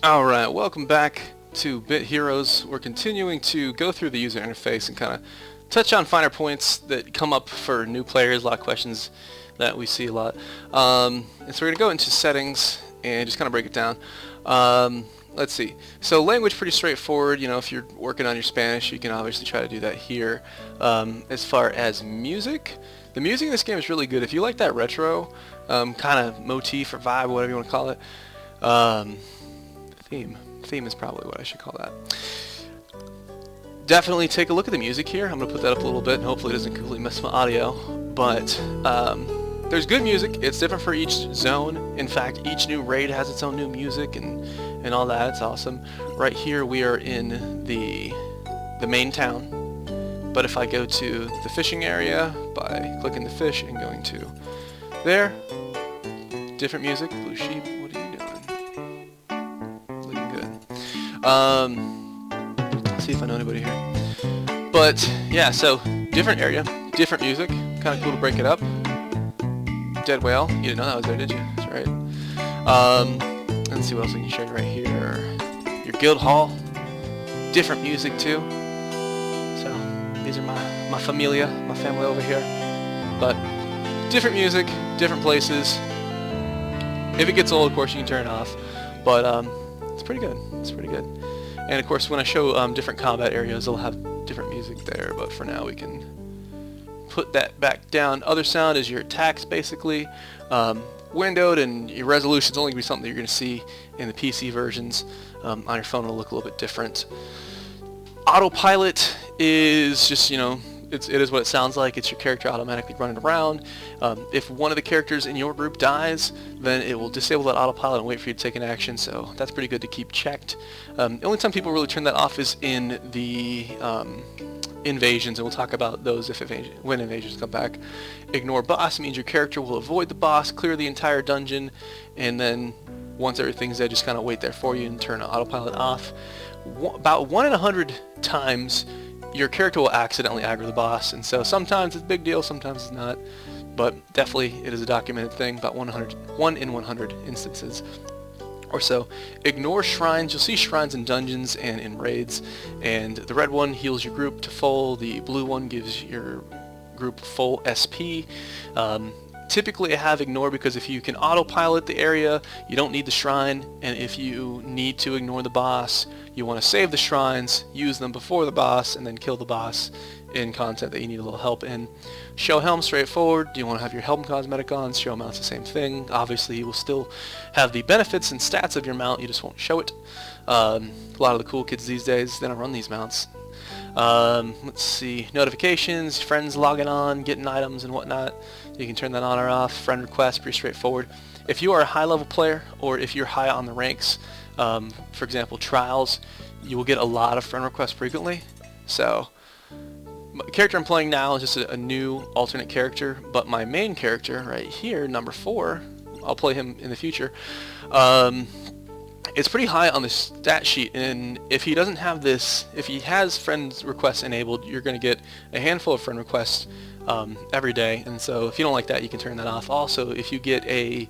Alright, welcome back to Bit Heroes. We're continuing to go through the user interface and kind of touch on finer points that come up for new players, a lot of questions that we see a lot. And so we're going to go into settings and just kind of break it down. Let's see. So language, pretty straightforward. You know, if you're working on your Spanish, you can obviously try to do that here. As far as music, the music in this game is really good. If you like that retro kind of motif or vibe, or whatever you want to call it, theme is probably what I should call that. Definitely take a look at the music here. I'm going to put that up a little bit and hopefully it doesn't completely mess my audio. But there's good music. It's different for each zone. In fact, each new raid has its own new music and all that. It's awesome. Right here we are in the main town. But if I go to the fishing area by clicking the fish and going to there, different music. Blue sheep, what are you doing? Let's see if I know anybody here. But yeah, so different area, different music, kind of cool to break it up. Dead whale, you didn't know that was there, did you? That's right. Let's see what else we can show you right here. Your guild hall, different music too. So these are my familia, my family over here. But different music, different places. If it gets old, of course, you can turn it off. But it's pretty good. It's pretty good. And of course, when I show different combat areas, they'll have different music there. But for now, we can put that back down. Other sound is your attacks, basically. Windowed, and your resolution's only going to be something that you're going to see in the PC versions. On your phone, it'll look a little bit different. Autopilot is just, you know, it is what it sounds like. It's your character automatically running around. If one of the characters in your group dies, then it will disable that autopilot and wait for you to take an action, so that's pretty good to keep checked. The only time people really turn that off is in the invasions, and we'll talk about those when invasions come back. Ignore boss means your character will avoid the boss, clear the entire dungeon, and then once everything's dead, just kind of wait there for you and turn the autopilot off. About 1 in 100 times, your character will accidentally aggro the boss, and so sometimes it's a big deal, sometimes it's not, but definitely it is a documented thing, about 1 in 100 instances or so. Ignore shrines. You'll see shrines in dungeons and in raids, and the red one heals your group to full, the blue one gives your group full SP. Typically I have ignore because if you can autopilot the area, you don't need the shrine, and if you need to ignore the boss, you want to save the shrines, use them before the boss, and then kill the boss in content that you need a little help in. Show helm, straightforward. Do you want to have your helm cosmetic on? Show mount's the same thing. Obviously you will still have the benefits and stats of your mount, you just won't show it. A lot of the cool kids these days, they don't run these mounts. Let's see, notifications, friends logging on, getting items and whatnot. You can turn that on or off. Friend requests, pretty straightforward. If you are a high level player, or if you're high on the ranks, for example trials, you will get a lot of friend requests frequently. So the character I'm playing now is just a new alternate character, but my main character right here, number 4, I'll play him in the future, it's pretty high on the stat sheet, and if he doesn't have this, if he has friend requests enabled, you're going to get a handful of friend requests every day, and so if you don't like that, you can turn that off. Also, if you get a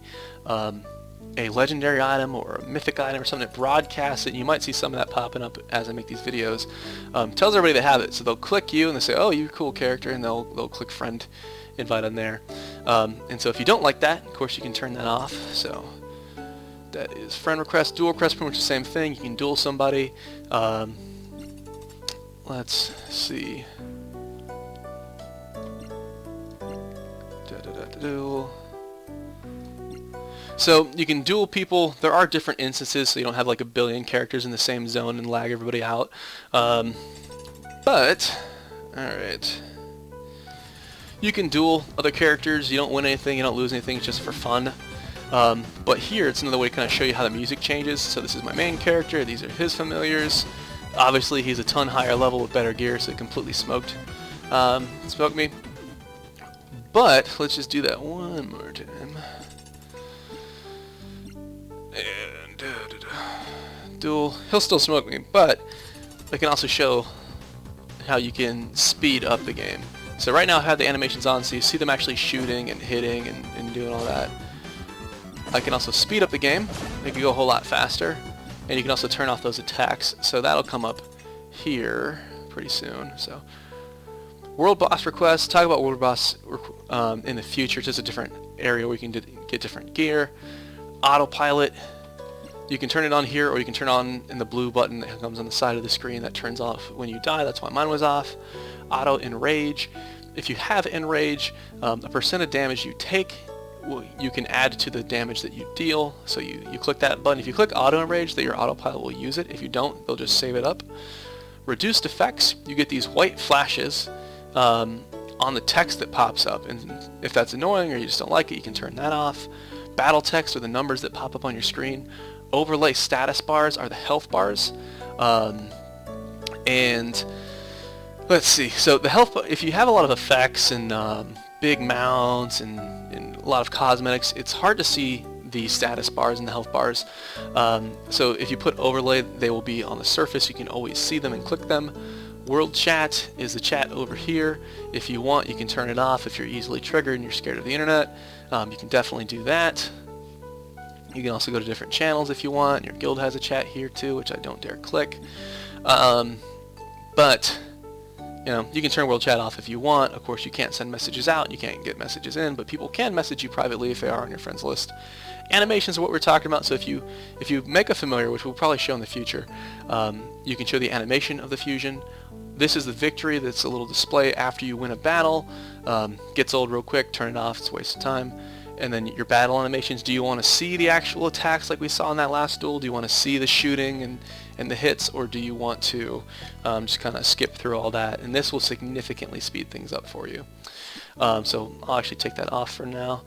legendary item or a mythic item or something that broadcasts it, you might see some of that popping up as I make these videos. Tells everybody they have it, so they'll click you and they say, oh, you're a cool character, and they'll click friend invite on there. And so if you don't like that, of course you can turn that off. So that is friend request. Dual request, pretty much the same thing. You can duel somebody. Let's see. Duel. So you can duel people. There are different instances, so you don't have like a billion characters in the same zone and lag everybody out. But alright, you can duel other characters. You don't win anything, you don't lose anything, it's just for fun. But here it's another way to kind of show you how the music changes. So this is my main character, these are his familiars. Obviously he's a ton higher level with better gear, so it completely smoked me. But let's just do that one more time. And duel. He'll still smoke me, but I can also show how you can speed up the game. So right now I have the animations on, so you see them actually shooting and hitting and doing all that. I can also speed up the game, make it go a whole lot faster. and you can also turn off those attacks. So that'll come up here pretty soon. So world boss requests, talk about world boss in the future. It's just a different area where you can get different gear. Autopilot, you can turn it on here, or you can turn on in the blue button that comes on the side of the screen that turns off when you die. That's why mine was off. Auto Enrage, if you have Enrage, a percent of damage you take, you can add to the damage that you deal. So you click that button. If you click Auto Enrage, that your autopilot will use it. If you don't, they'll just save it up. Reduced effects, you get these white flashes on the text that pops up, and if that's annoying or you just don't like it, you can turn that off. Battle text are the numbers that pop up on your screen. Overlay status bars are the health bars. And let's see, so the health, if you have a lot of effects and big mounts and a lot of cosmetics, it's hard to see the status bars and the health bars. So if you put overlay, they will be on the surface. You can always see them and click them. World chat is the chat over here. If you want, you can turn it off if you're easily triggered and you're scared of the internet. You can definitely do that. You can also go to different channels if you want. Your guild has a chat here too, which I don't dare click. But you can turn world chat off if you want. Of course, you can't send messages out, you can't get messages in, but people can message you privately if they are on your friends list. Animations are what we're talking about. So if you make a familiar, which we'll probably show in the future, you can show the animation of the fusion. This is the victory. That's a little display after you win a battle. Gets old real quick, turn it off, it's a waste of time. And then your battle animations, do you want to see the actual attacks like we saw in that last duel? Do you want to see the shooting and the hits, or do you want to just kind of skip through all that? And this will significantly speed things up for you. So I'll actually take that off for now.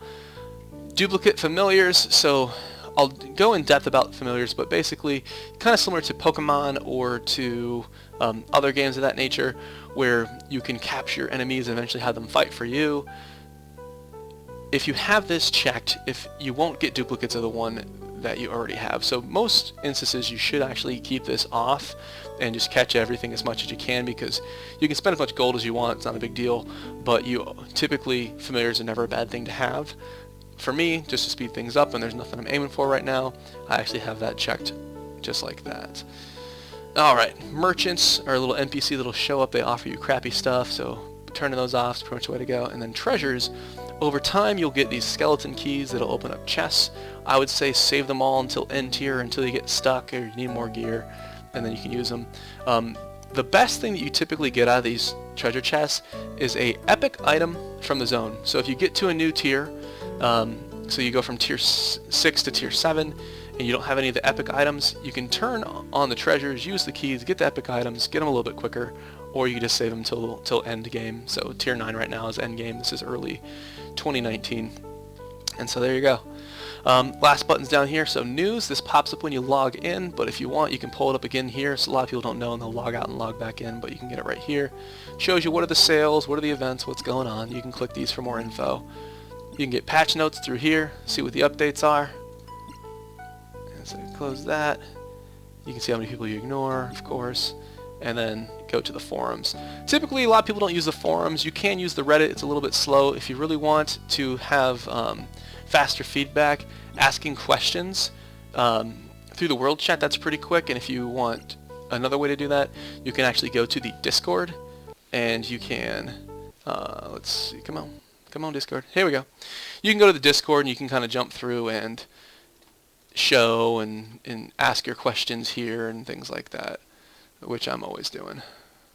Duplicate familiars, so I'll go in depth about familiars, but basically kind of similar to Pokemon or to other games of that nature, where you can capture enemies and eventually have them fight for you. If you have this checked, if you won't get duplicates of the one that you already have. So most instances you should actually keep this off and just catch everything as much as you can, because you can spend as much gold as you want, it's not a big deal, but typically familiars are never a bad thing to have. For me, just to speed things up, and there's nothing I'm aiming for right now, I actually have that checked just like that. Alright, merchants are a little NPC that'll show up, they offer you crappy stuff, so turning those off is pretty much the way to go. And then treasures, over time you'll get these skeleton keys that'll open up chests. I would say save them all until end tier, until you get stuck or you need more gear, and then you can use them. The best thing that you typically get out of these treasure chests is a epic item from the zone. So if you get to a new tier, so you go from tier 6 to tier 7, and you don't have any of the epic items, you can turn on the treasures, use the keys, get the epic items, get them a little bit quicker, or you can just save them till end game. So tier 9 right now is end game. This is early 2019. And so there you go. Last button's down here. So news, this pops up when you log in, but if you want, you can pull it up again here. So a lot of people don't know, and they'll log out and log back in, but you can get it right here. Shows you what are the sales, what are the events, what's going on. You can click these for more info. You can get patch notes through here, see what the updates are. And so close that. You can see how many people you ignore, of course, and then go to the forums. Typically, a lot of people don't use the forums. You can use the Reddit. It's a little bit slow. If you really want to have faster feedback, asking questions through the world chat, that's pretty quick. And if you want another way to do that, you can actually go to the Discord, and you can, let's see, come on Discord, here we go. You can go to the Discord and you can kind of jump through and show and ask your questions here and things like that, which I'm always doing.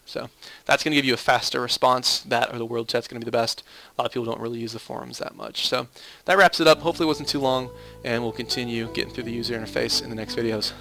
So that's going to give you a faster response. That or the world chat's going to be the best. A lot of people don't really use the forums that much. So that wraps it up. Hopefully it wasn't too long, and we'll continue getting through the user interface in the next videos.